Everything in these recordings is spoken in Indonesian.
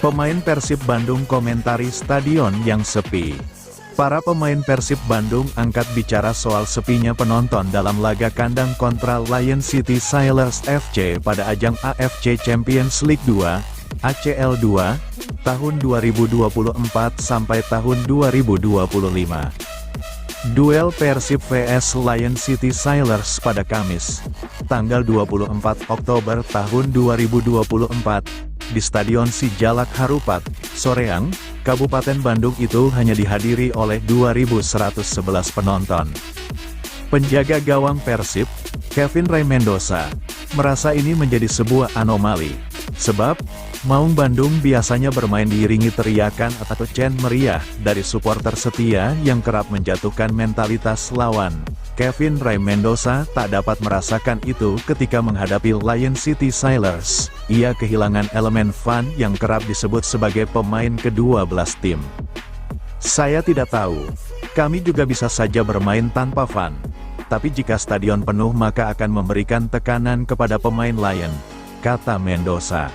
Pemain Persib Bandung komentari stadion yang sepi. Para pemain Persib Bandung angkat bicara soal sepinya penonton dalam laga kandang kontra Lion City Sailors FC pada ajang AFC Champions League 2, ACL 2, tahun 2024 sampai tahun 2025. Duel Persib vs Lion City Sailors pada Kamis, tanggal 24 Oktober tahun 2024, di Stadion Sijalak Harupat, Soreang, Kabupaten Bandung itu hanya dihadiri oleh 2.111 penonton. Penjaga gawang Persib, Kevin Ray Mendoza, merasa ini menjadi sebuah anomali, sebab Maung Bandung biasanya bermain diiringi teriakan atau chant meriah dari supporter setia yang kerap menjatuhkan mentalitas lawan. Kevin Ray Mendoza tak dapat merasakan itu ketika menghadapi Lion City Sailors. Ia kehilangan elemen fun yang kerap disebut sebagai pemain ke-12 tim. Saya tidak tahu, kami juga bisa saja bermain tanpa fun. Tapi jika stadion penuh maka akan memberikan tekanan kepada pemain Lion, kata Mendoza.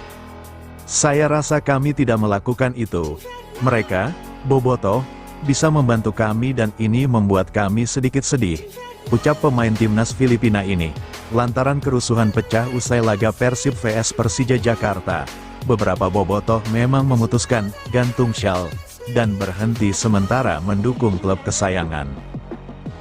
Saya rasa kami tidak melakukan itu. Mereka, Bobotoh, bisa membantu kami dan ini membuat kami sedikit sedih, ucap pemain timnas Filipina ini, lantaran kerusuhan pecah usai laga Persib vs Persija Jakarta. Beberapa bobotoh memang memutuskan gantung syal dan berhenti sementara mendukung klub kesayangan.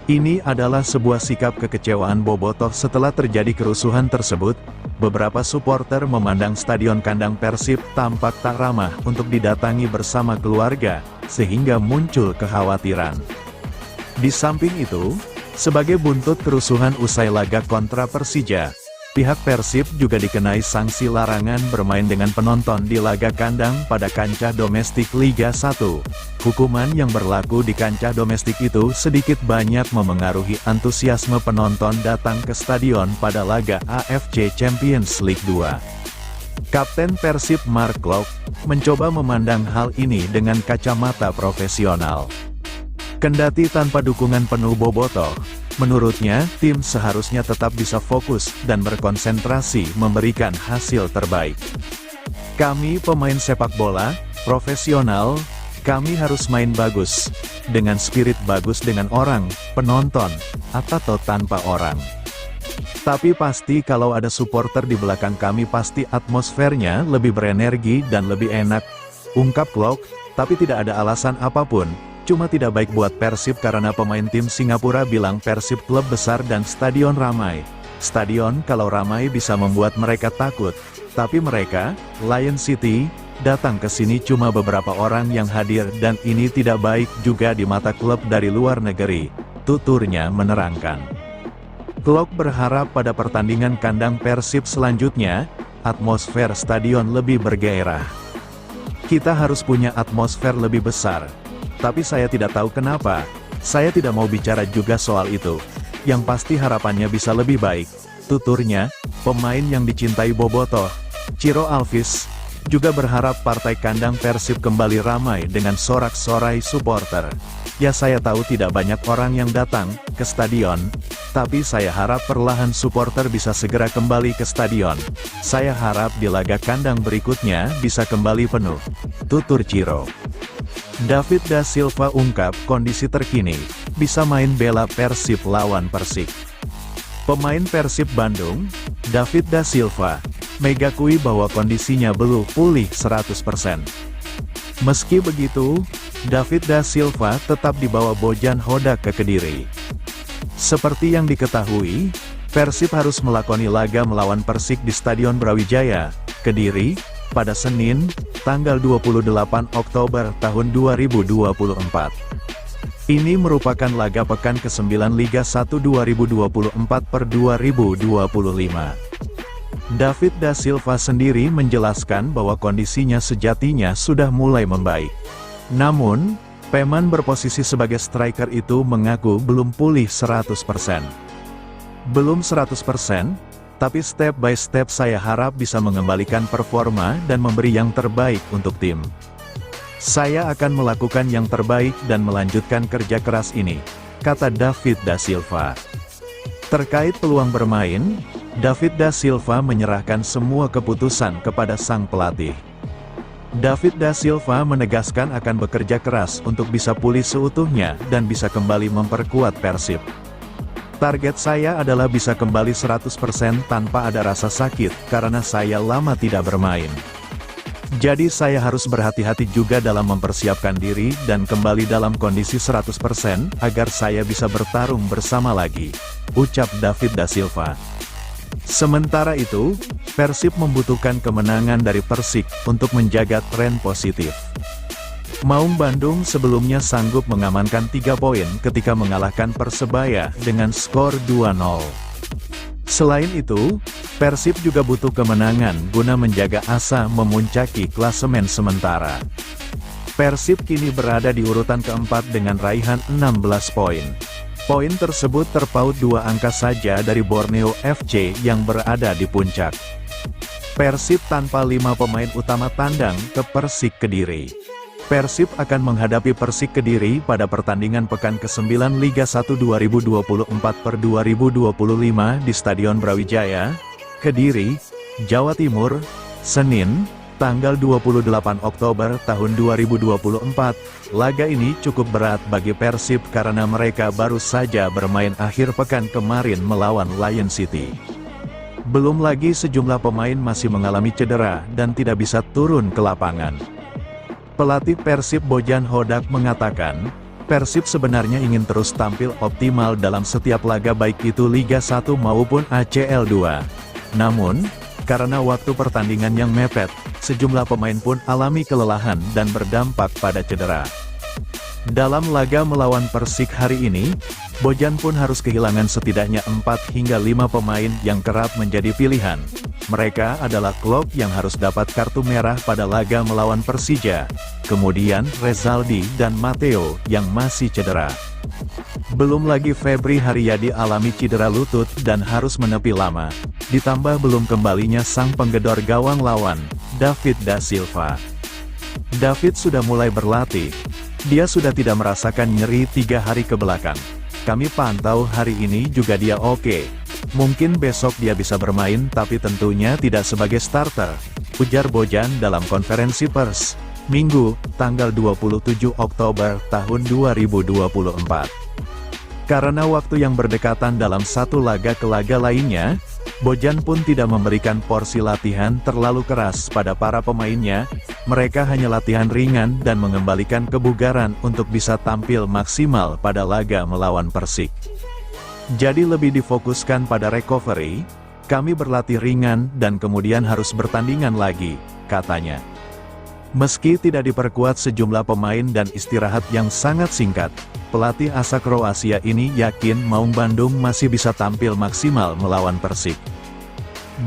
Ini adalah sebuah sikap kekecewaan bobotoh setelah terjadi kerusuhan tersebut. Beberapa supporter memandang stadion kandang Persib tampak tak ramah untuk didatangi bersama keluarga, sehingga muncul kekhawatiran. Di samping itu, sebagai buntut kerusuhan usai laga kontra Persija, pihak Persib juga dikenai sanksi larangan bermain dengan penonton di laga kandang pada kancah domestik Liga 1. Hukuman yang berlaku di kancah domestik itu sedikit banyak memengaruhi antusiasme penonton datang ke stadion pada laga AFC Champions League 2. Kapten Persib Mark Klok mencoba memandang hal ini dengan kacamata profesional. Kendati tanpa dukungan penuh bobotoh, menurutnya tim seharusnya tetap bisa fokus dan berkonsentrasi memberikan hasil terbaik. Kami pemain sepak bola, profesional, kami harus main bagus, dengan spirit bagus dengan orang, penonton, atau tanpa orang. Tapi pasti kalau ada supporter di belakang kami pasti atmosfernya lebih berenergi dan lebih enak, ungkap Klok, tapi tidak ada alasan apapun, cuma tidak baik buat Persib karena pemain tim Singapura bilang Persib klub besar dan stadion ramai. Stadion kalau ramai bisa membuat mereka takut, tapi mereka, Lion City, datang ke sini cuma beberapa orang yang hadir dan ini tidak baik juga di mata klub dari luar negeri, tuturnya menerangkan. Klok berharap pada pertandingan kandang Persib selanjutnya, atmosfer stadion lebih bergairah. Kita harus punya atmosfer lebih besar. Tapi saya tidak tahu kenapa, saya tidak mau bicara juga soal itu. Yang pasti harapannya bisa lebih baik, tuturnya. Pemain yang dicintai bobotoh, Ciro Alvis, juga berharap partai kandang Persib kembali ramai dengan sorak-sorai supporter. Ya saya tahu tidak banyak orang yang datang ke stadion, tapi saya harap perlahan supporter bisa segera kembali ke stadion. Saya harap di laga kandang berikutnya bisa kembali penuh, tutur Ciro. David Da Silva ungkap kondisi terkini, bisa main bela Persib lawan Persik. Pemain Persib Bandung, David Da Silva, mengakui bahwa kondisinya belum pulih 100%. Meski begitu, David Da Silva tetap dibawa Bojan Hodak ke Kediri. Seperti yang diketahui, Persib harus melakoni laga melawan Persik di Stadion Brawijaya, Kediri, pada Senin, tanggal 28 Oktober tahun 2024. Ini merupakan laga pekan ke-9 Liga 1 2024/2025. David da Silva sendiri menjelaskan bahwa kondisinya sejatinya sudah mulai membaik. Namun, pemain berposisi sebagai striker itu mengaku belum pulih 100%. Belum 100%, tapi step by step saya harap bisa mengembalikan performa dan memberi yang terbaik untuk tim. Saya akan melakukan yang terbaik dan melanjutkan kerja keras ini, kata David da Silva. Terkait peluang bermain, David da Silva menyerahkan semua keputusan kepada sang pelatih. David da Silva menegaskan akan bekerja keras untuk bisa pulih seutuhnya dan bisa kembali memperkuat Persib. Target saya adalah bisa kembali 100% tanpa ada rasa sakit karena saya lama tidak bermain. Jadi saya harus berhati-hati juga dalam mempersiapkan diri dan kembali dalam kondisi 100% agar saya bisa bertarung bersama lagi, ucap David da Silva. Sementara itu, Persib membutuhkan kemenangan dari Persik untuk menjaga tren positif. Maung Bandung sebelumnya sanggup mengamankan 3 poin ketika mengalahkan Persebaya dengan skor 2-0. Selain itu, Persib juga butuh kemenangan guna menjaga asa memuncaki klasemen sementara. Persib kini berada di urutan keempat dengan raihan 16 poin. Poin tersebut terpaut 2 angka saja dari Borneo FC yang berada di puncak. Persib tanpa 5 pemain utama tandang ke Persik Kediri. Persib akan menghadapi Persik Kediri pada pertandingan pekan ke-9 Liga 1 2024/2025 di Stadion Brawijaya, Kediri, Jawa Timur, Senin, tanggal 28 Oktober tahun 2024. Laga ini cukup berat bagi Persib karena mereka baru saja bermain akhir pekan kemarin melawan Lion City. Belum lagi sejumlah pemain masih mengalami cedera dan tidak bisa turun ke lapangan. Pelatih Persib Bojan Hodak mengatakan, Persib sebenarnya ingin terus tampil optimal dalam setiap laga baik itu Liga 1 maupun ACL 2. Namun, karena waktu pertandingan yang mepet, sejumlah pemain pun alami kelelahan dan berdampak pada cedera. Dalam laga melawan Persik hari ini, Bojan pun harus kehilangan setidaknya 4 hingga 5 pemain yang kerap menjadi pilihan. Mereka adalah Klok yang harus dapat kartu merah pada laga melawan Persija, kemudian Rezaldi dan Matteo yang masih cedera. Belum lagi Febri Haryadi alami cedera lutut dan harus menepi lama, ditambah belum kembalinya sang penggedor gawang lawan, David da Silva. David sudah mulai berlatih, dia sudah tidak merasakan nyeri 3 hari ke belakang. Kami pantau hari ini juga dia oke. Mungkin besok dia bisa bermain tapi tentunya tidak sebagai starter, ujar Bojan dalam konferensi pers, Minggu, tanggal 27 Oktober tahun 2024. Karena waktu yang berdekatan dalam satu laga ke laga lainnya, Bojan pun tidak memberikan porsi latihan terlalu keras pada para pemainnya, mereka hanya latihan ringan dan mengembalikan kebugaran untuk bisa tampil maksimal pada laga melawan Persik. Jadi lebih difokuskan pada recovery, kami berlatih ringan dan kemudian harus bertandingan lagi, katanya. Meski tidak diperkuat sejumlah pemain dan istirahat yang sangat singkat, pelatih asal Kroasia ini yakin Maung Bandung masih bisa tampil maksimal melawan Persik.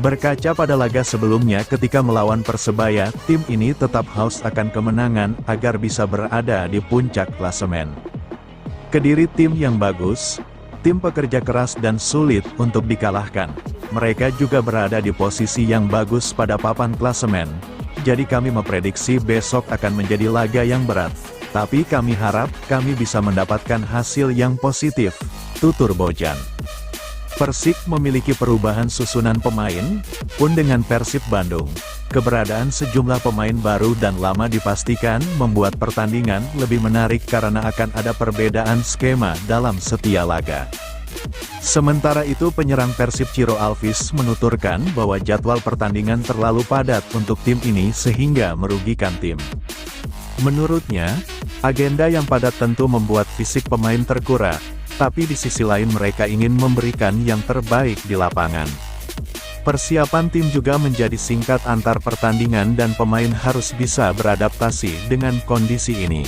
Berkaca pada laga sebelumnya ketika melawan Persebaya, tim ini tetap haus akan kemenangan agar bisa berada di puncak klasemen. Kediri tim yang bagus, tim pekerja keras dan sulit untuk dikalahkan. Mereka juga berada di posisi yang bagus pada papan klasemen. Jadi kami memprediksi besok akan menjadi laga yang berat. Tapi kami harap kami bisa mendapatkan hasil yang positif, tutur Bojan. Persik memiliki perubahan susunan pemain, pun dengan Persib Bandung. Keberadaan sejumlah pemain baru dan lama dipastikan membuat pertandingan lebih menarik karena akan ada perbedaan skema dalam setiap laga. Sementara itu penyerang Persib Ciro Alvis menuturkan bahwa jadwal pertandingan terlalu padat untuk tim ini sehingga merugikan tim. Menurutnya, agenda yang padat tentu membuat fisik pemain terkuras, tapi di sisi lain mereka ingin memberikan yang terbaik di lapangan. Persiapan tim juga menjadi singkat antar pertandingan dan pemain harus bisa beradaptasi dengan kondisi ini.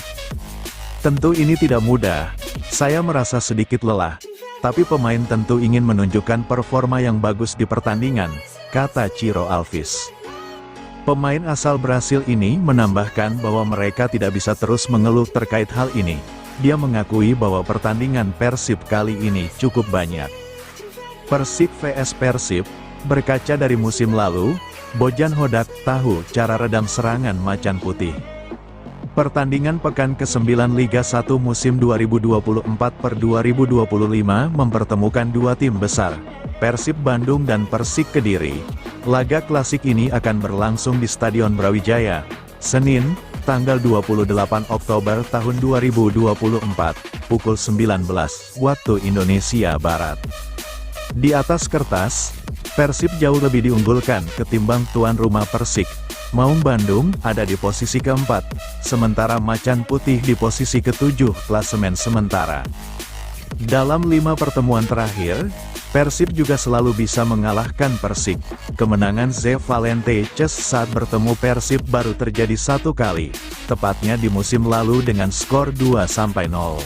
Tentu ini tidak mudah. Saya merasa sedikit lelah. Tapi pemain tentu ingin menunjukkan performa yang bagus di pertandingan, kata Ciro Alves. Pemain asal Brasil ini menambahkan bahwa mereka tidak bisa terus mengeluh terkait hal ini. Dia mengakui bahwa pertandingan Persib kali ini cukup banyak. Persik vs Persib, berkaca dari musim lalu, Bojan Hodak tahu cara redam serangan Macan Putih. Pertandingan pekan ke-9 Liga 1 musim 2024/2025 mempertemukan dua tim besar, Persib Bandung dan Persik Kediri. Laga klasik ini akan berlangsung di Stadion Brawijaya, Senin, tanggal 28 Oktober tahun 2024, pukul 19 waktu Indonesia Barat. Di atas kertas, Persib jauh lebih diunggulkan ketimbang tuan rumah Persik. Maung Bandung ada di posisi keempat, sementara Macan Putih di posisi ke-7 klasemen sementara. Dalam 5 pertemuan terakhir, Persib juga selalu bisa mengalahkan Persik. Kemenangan Ze Valente Ces saat bertemu Persib baru terjadi 1 kali, tepatnya di musim lalu dengan skor 2-0.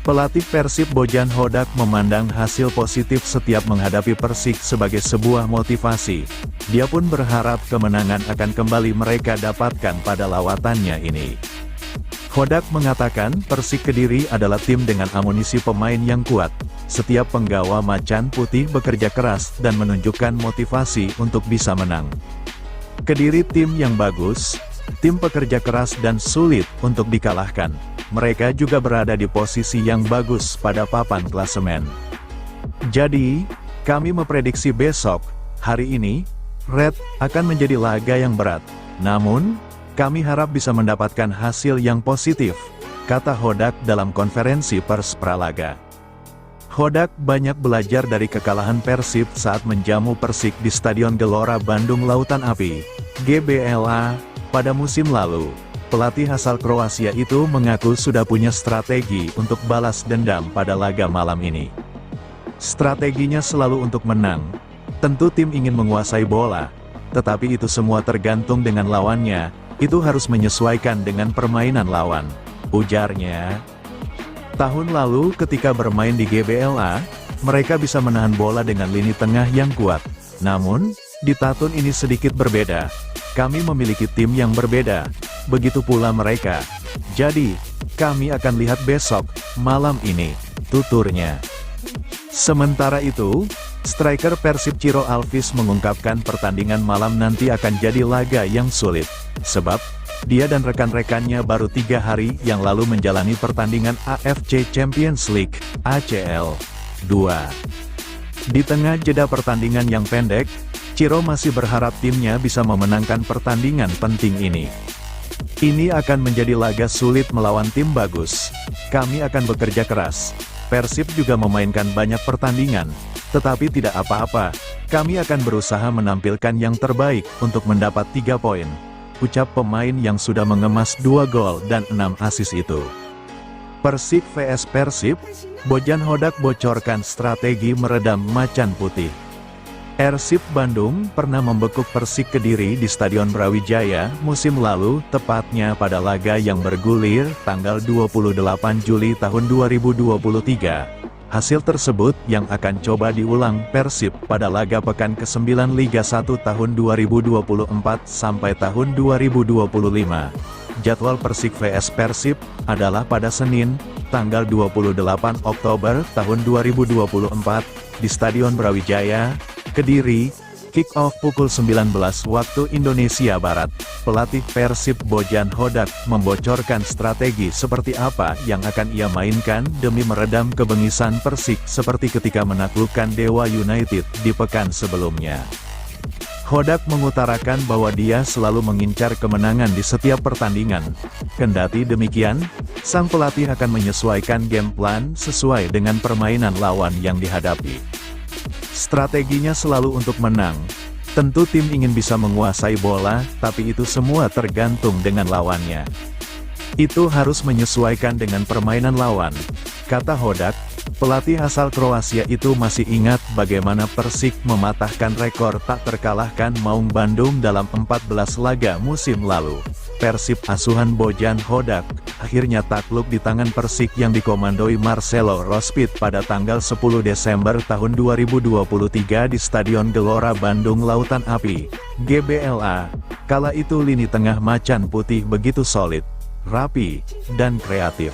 Pelatih Persib Bojan Hodak memandang hasil positif setiap menghadapi Persik sebagai sebuah motivasi. Dia pun berharap kemenangan akan kembali mereka dapatkan pada lawatannya ini. Hodak mengatakan Persik Kediri adalah tim dengan amunisi pemain yang kuat. Setiap penggawa Macan Putih bekerja keras dan menunjukkan motivasi untuk bisa menang. Kediri tim yang bagus, tim pekerja keras dan sulit untuk dikalahkan. Mereka juga berada di posisi yang bagus pada papan klasemen. Jadi, kami memprediksi besok, hari ini, Red akan menjadi laga yang berat. Namun, kami harap bisa mendapatkan hasil yang positif, kata Hodak dalam konferensi pers pralaga. Hodak banyak belajar dari kekalahan Persib saat menjamu Persik di Stadion Gelora Bandung Lautan Api, GBLA, pada musim lalu. Pelatih asal Kroasia itu mengaku sudah punya strategi untuk balas dendam pada laga malam ini. Strateginya selalu untuk menang. Tentu tim ingin menguasai bola, tetapi itu semua tergantung dengan lawannya, itu harus menyesuaikan dengan permainan lawan, ujarnya. Tahun lalu ketika bermain di GBLA, mereka bisa menahan bola dengan lini tengah yang kuat. Namun, di tahun ini sedikit berbeda. Kami memiliki tim yang berbeda. Begitu pula mereka. Jadi, kami akan lihat besok, malam ini, tuturnya. Sementara itu, striker Persib Ciro Alves mengungkapkan pertandingan malam nanti akan jadi laga yang sulit. Sebab, dia dan rekan-rekannya baru 3 hari yang lalu menjalani pertandingan AFC Champions League, ACL 2. Di tengah jeda pertandingan yang pendek, Ciro masih berharap timnya bisa memenangkan pertandingan penting ini. Ini akan menjadi laga sulit melawan tim bagus. Kami akan bekerja keras. Persib juga memainkan banyak pertandingan, tetapi tidak apa-apa. Kami akan berusaha menampilkan yang terbaik untuk mendapat 3 poin. Ucap pemain yang sudah mengemas 2 gol dan 6 assist itu. Persik vs Persib, Bojan Hodak bocorkan strategi meredam Macan Putih. Persib Bandung pernah membekuk Persik Kediri di Stadion Brawijaya musim lalu, tepatnya pada laga yang bergulir tanggal 28 Juli tahun 2023. Hasil tersebut yang akan coba diulang Persib pada laga pekan ke-9 Liga 1 tahun 2024 sampai tahun 2025. Jadwal Persik vs Persib adalah pada Senin, tanggal 28 Oktober tahun 2024, di Stadion Brawijaya, Kediri. Kick-off pukul 19 waktu Indonesia Barat. Pelatih Persib Bojan Hodak membocorkan strategi seperti apa yang akan ia mainkan demi meredam kebengisan Persik seperti ketika menaklukkan Dewa United di pekan sebelumnya. Hodak mengutarakan bahwa dia selalu mengincar kemenangan di setiap pertandingan. Kendati demikian, sang pelatih akan menyesuaikan game plan sesuai dengan permainan lawan yang dihadapi. Strateginya selalu untuk menang. Tentu tim ingin bisa menguasai bola, tapi itu semua tergantung dengan lawannya. Itu harus menyesuaikan dengan permainan lawan, kata Hodak. Pelatih asal Kroasia itu masih ingat bagaimana Persik mematahkan rekor tak terkalahkan Maung Bandung dalam 14 laga musim lalu. Persib asuhan Bojan Hodak akhirnya takluk di tangan Persik yang dikomandoi Marcelo Rospit pada tanggal 10 Desember tahun 2023 di Stadion Gelora Bandung Lautan Api, GBLA. Kala itu lini tengah Macan Putih begitu solid, rapi, dan kreatif.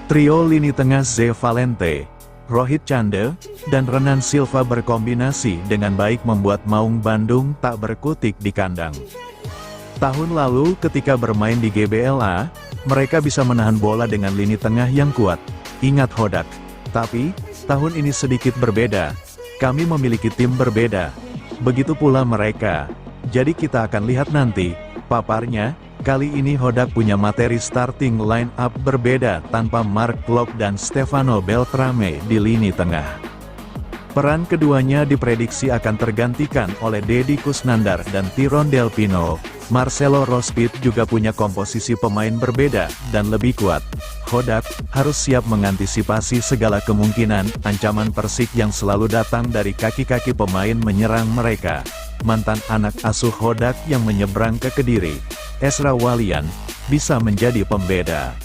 Trio lini tengah Ze Valente, Rohit Cande, dan Renan Silva berkombinasi dengan baik membuat Maung Bandung tak berkutik di kandang. Tahun lalu ketika bermain di GBLA, mereka bisa menahan bola dengan lini tengah yang kuat. Ingat Hodak. Tapi, tahun ini sedikit berbeda. Kami memiliki tim berbeda. Begitu pula mereka. Jadi kita akan lihat nanti, paparnya, kali ini Hodak punya materi starting line up berbeda tanpa Mark Klok dan Stefano Beltrame di lini tengah. Peran keduanya diprediksi akan tergantikan oleh Deddy Kusnandar dan Tyrone Del Pino. Marcelo Rospit juga punya komposisi pemain berbeda dan lebih kuat. Hodak harus siap mengantisipasi segala kemungkinan ancaman Persik yang selalu datang dari kaki-kaki pemain menyerang mereka. Mantan anak asuh Hodak yang menyeberang ke Kediri, Ezra Walian, bisa menjadi pembeda.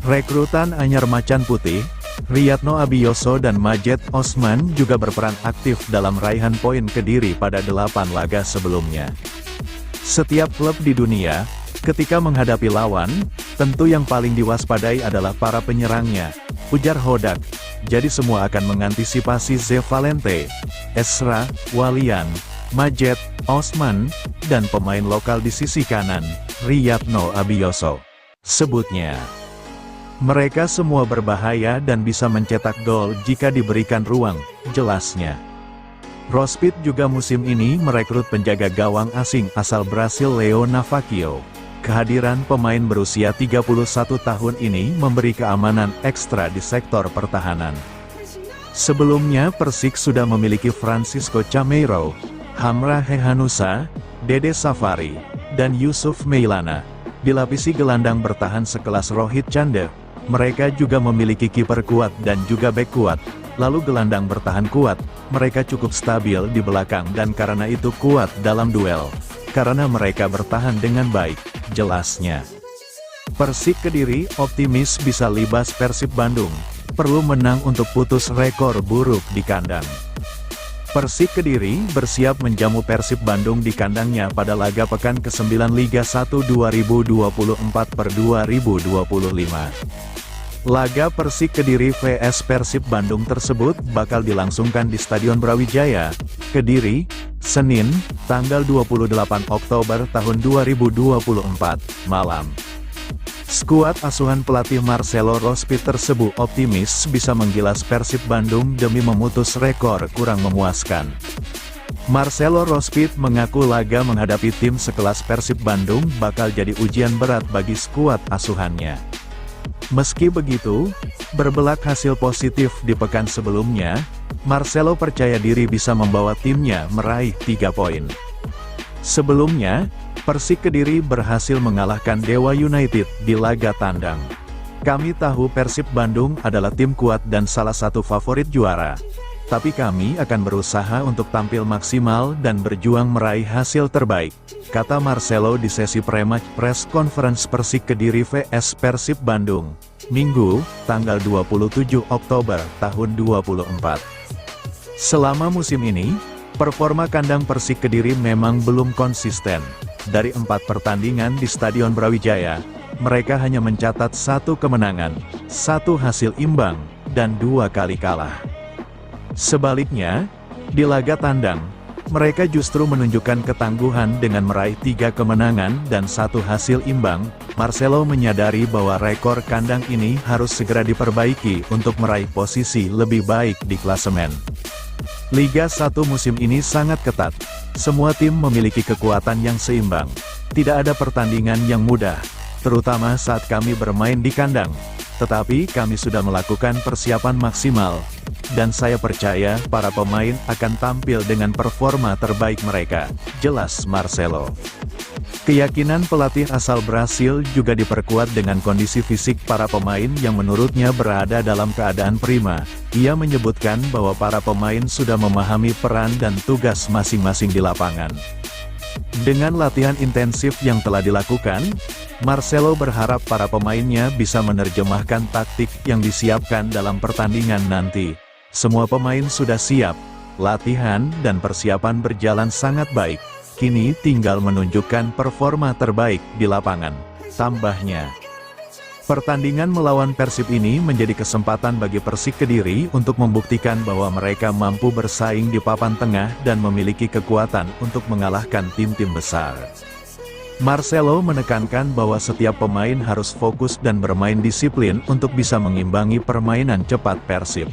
Rekrutan anyar Macan Putih, Riyadno Abioso dan Majed Osman juga berperan aktif dalam raihan poin Kediri pada 8 laga sebelumnya. Setiap klub di dunia, ketika menghadapi lawan, tentu yang paling diwaspadai adalah para penyerangnya, ujar Hodak. Jadi semua akan mengantisipasi Ze Valente, Ezra Walian, Majed Osman, dan pemain lokal di sisi kanan, Riyadno Abioso. Sebutnya, mereka semua berbahaya dan bisa mencetak gol jika diberikan ruang, jelasnya. Rospit juga musim ini merekrut penjaga gawang asing asal Brasil Leo Navakio. Kehadiran pemain berusia 31 tahun ini memberi keamanan ekstra di sektor pertahanan. Sebelumnya Persik sudah memiliki Francisco Chameiro, Hamra Hehanusa, Dede Safari, dan Yusuf Meilana. Dilapisi gelandang bertahan sekelas Rohit Cande, mereka juga memiliki kiper kuat dan juga bek kuat. Lalu gelandang bertahan kuat, mereka cukup stabil di belakang dan karena itu kuat dalam duel. Karena mereka bertahan dengan baik, jelasnya. Persik Kediri optimis bisa libas Persib Bandung, perlu menang untuk putus rekor buruk di kandang. Persik Kediri bersiap menjamu Persib Bandung di kandangnya pada laga pekan ke-9 Liga 1 2024/2025. Laga Persik Kediri vs Persib Bandung tersebut bakal dilangsungkan di Stadion Brawijaya, Kediri, Senin, tanggal 28 Oktober tahun 2024, malam. Skuad asuhan pelatih Marcelo Rospit tersebut optimis bisa menggilas Persib Bandung demi memutus rekor kurang memuaskan. Marcelo Rospit mengaku laga menghadapi tim sekelas Persib Bandung bakal jadi ujian berat bagi skuad asuhannya. Meski begitu, berbelak hasil positif di pekan sebelumnya, Marcelo percaya diri bisa membawa timnya meraih 3 poin. Sebelumnya, Persik Kediri berhasil mengalahkan Dewa United di laga tandang. Kami tahu Persib Bandung adalah tim kuat dan salah satu favorit juara. Tapi kami akan berusaha untuk tampil maksimal dan berjuang meraih hasil terbaik, kata Marcelo di sesi pre-match press conference Persik Kediri vs Persib Bandung, Minggu, tanggal 27 Oktober tahun 2024. Selama musim ini, performa kandang Persik Kediri memang belum konsisten. Dari 4 pertandingan di Stadion Brawijaya, mereka hanya mencatat 1 kemenangan, 1 hasil imbang, dan 2 kali kalah. Sebaliknya, di laga tandang, mereka justru menunjukkan ketangguhan dengan meraih 3 kemenangan dan 1 hasil imbang. Marcelo menyadari bahwa rekor kandang ini harus segera diperbaiki untuk meraih posisi lebih baik di klasemen. Liga 1 musim ini sangat ketat. Semua tim memiliki kekuatan yang seimbang. Tidak ada pertandingan yang mudah, terutama saat kami bermain di kandang. Tetapi kami sudah melakukan persiapan maksimal. Dan saya percaya para pemain akan tampil dengan performa terbaik mereka, jelas Marcelo. Keyakinan pelatih asal Brasil juga diperkuat dengan kondisi fisik para pemain yang menurutnya berada dalam keadaan prima. Ia menyebutkan bahwa para pemain sudah memahami peran dan tugas masing-masing di lapangan. Dengan latihan intensif yang telah dilakukan, Marcelo berharap para pemainnya bisa menerjemahkan taktik yang disiapkan dalam pertandingan nanti. Semua pemain sudah siap, latihan dan persiapan berjalan sangat baik. Kini tinggal menunjukkan performa terbaik di lapangan. Tambahnya, pertandingan melawan Persib ini menjadi kesempatan bagi Persik Kediri untuk membuktikan bahwa mereka mampu bersaing di papan tengah dan memiliki kekuatan untuk mengalahkan tim-tim besar. Marcelo menekankan bahwa setiap pemain harus fokus dan bermain disiplin untuk bisa mengimbangi permainan cepat Persib.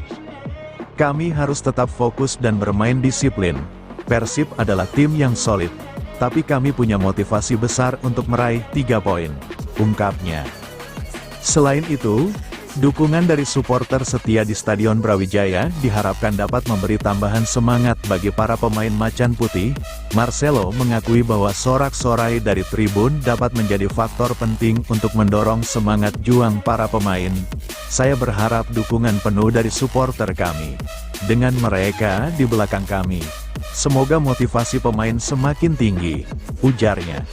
Kami harus tetap fokus dan bermain disiplin. Persib adalah tim yang solid, tapi kami punya motivasi besar untuk meraih 3 poin, ungkapnya. Selain itu, dukungan dari supporter setia di Stadion Brawijaya diharapkan dapat memberi tambahan semangat bagi para pemain Macan Putih. Marcelo mengakui bahwa sorak-sorai dari tribun dapat menjadi faktor penting untuk mendorong semangat juang para pemain. Saya berharap dukungan penuh dari supporter kami. Dengan mereka di belakang kami, semoga motivasi pemain semakin tinggi, ujarnya.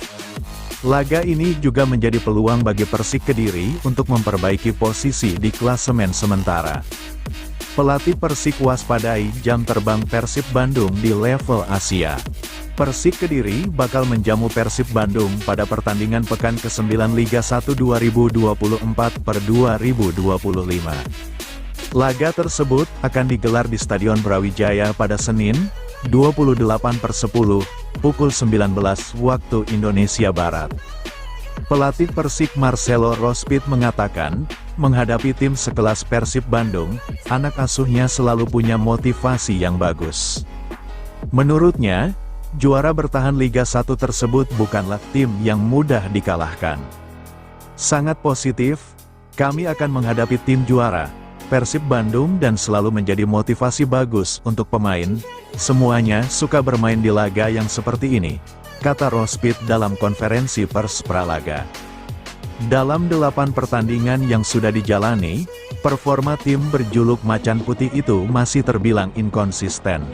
Laga ini juga menjadi peluang bagi Persik Kediri untuk memperbaiki posisi di klasemen sementara. Pelatih Persik waspadai jam terbang Persib Bandung di level Asia. Persik Kediri bakal menjamu Persib Bandung pada pertandingan pekan ke-9 Liga 1 2024/2025. Laga tersebut akan digelar di Stadion Brawijaya pada Senin, 28/10, pukul 19 waktu Indonesia Barat. Pelatih Persik Marcelo Rospit mengatakan, menghadapi tim sekelas Persib Bandung, anak asuhnya selalu punya motivasi yang bagus. Menurutnya, juara bertahan Liga 1 tersebut bukanlah tim yang mudah dikalahkan. Sangat positif, kami akan menghadapi tim juara, Persib Bandung dan selalu menjadi motivasi bagus untuk pemain. Semuanya suka bermain di laga yang seperti ini, kata Rospit dalam konferensi pers pralaga. Dalam 8 pertandingan yang sudah dijalani, performa tim berjuluk Macan Putih itu masih terbilang inkonsisten.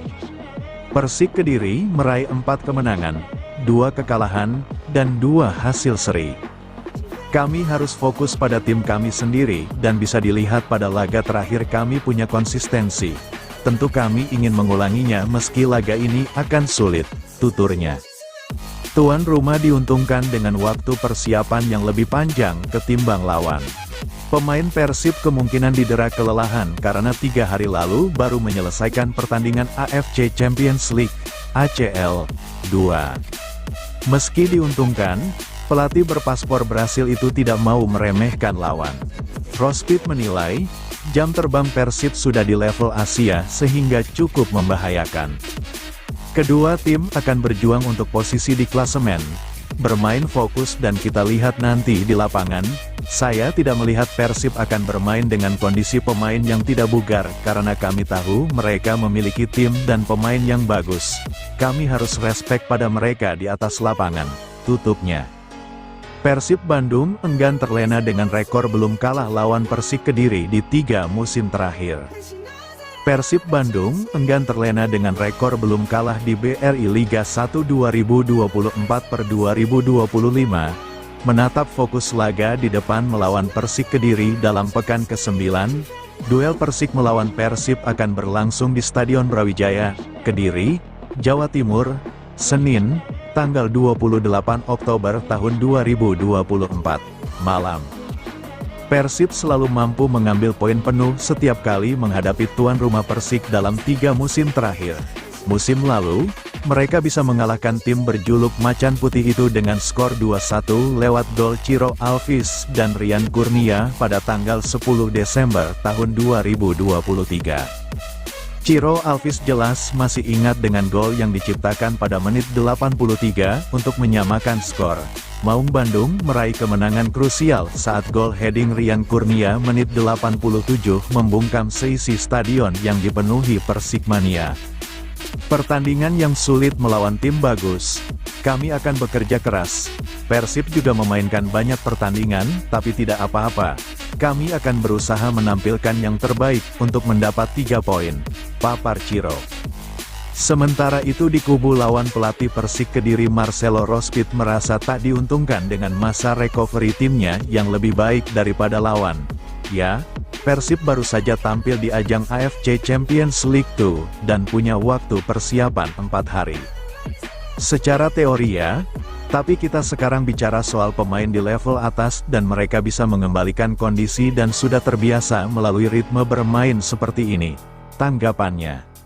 Persik Kediri meraih 4 kemenangan, 2 kekalahan, dan 2 hasil seri. Kami harus fokus pada tim kami sendiri, dan bisa dilihat pada laga terakhir kami punya konsistensi. Tentu kami ingin mengulanginya meski laga ini akan sulit, tuturnya. Tuan rumah diuntungkan dengan waktu persiapan yang lebih panjang ketimbang lawan. Pemain Persib kemungkinan didera kelelahan karena 3 hari lalu baru menyelesaikan pertandingan AFC Champions League, ACL, 2. Meski diuntungkan, pelatih berpaspor Brasil itu tidak mau meremehkan lawan. Rospit menilai, jam terbang Persib sudah di level Asia sehingga cukup membahayakan. Kedua tim akan berjuang untuk posisi di klasemen, bermain fokus dan kita lihat nanti di lapangan. Saya tidak melihat Persib akan bermain dengan kondisi pemain yang tidak bugar karena kami tahu mereka memiliki tim dan pemain yang bagus. Kami harus respek pada mereka di atas lapangan, tutupnya. Persib Bandung enggan terlena dengan rekor belum kalah lawan Persik Kediri di 3 musim terakhir. Persib Bandung enggan terlena dengan rekor belum kalah di BRI Liga 1 2024/2025, menatap fokus laga di depan melawan Persik Kediri dalam pekan ke-9. Duel Persik melawan Persib akan berlangsung di Stadion Brawijaya, Kediri, Jawa Timur, Senin, tanggal 28 Oktober tahun 2024, malam. Persib selalu mampu mengambil poin penuh setiap kali menghadapi tuan rumah Persik dalam 3 musim terakhir. Musim lalu, mereka bisa mengalahkan tim berjuluk Macan Putih itu dengan skor 2-1 lewat gol Ciro Alves dan Rian Kurnia pada tanggal 10 Desember tahun 2023. Ciro Alves jelas masih ingat dengan gol yang diciptakan pada menit 83 untuk menyamakan skor. Maung Bandung meraih kemenangan krusial saat gol heading Rian Kurnia menit 87 membungkam seisi stadion yang dipenuhi Persikmania. Pertandingan yang sulit melawan tim bagus. Kami akan bekerja keras. Persib juga memainkan banyak pertandingan, tapi tidak apa-apa. Kami akan berusaha menampilkan yang terbaik untuk mendapat 3 poin, papar Ciro. Sementara itu di kubu lawan pelatih Persik Kediri Marcelo Rospit merasa tak diuntungkan dengan masa recovery timnya yang lebih baik daripada lawan. Ya, Persib baru saja tampil di ajang AFC Champions League 2, dan punya waktu persiapan 4 hari. Secara teori ya, tapi kita sekarang bicara soal pemain di level atas dan mereka bisa mengembalikan kondisi dan sudah terbiasa melalui ritme bermain seperti ini. Tanggapannya.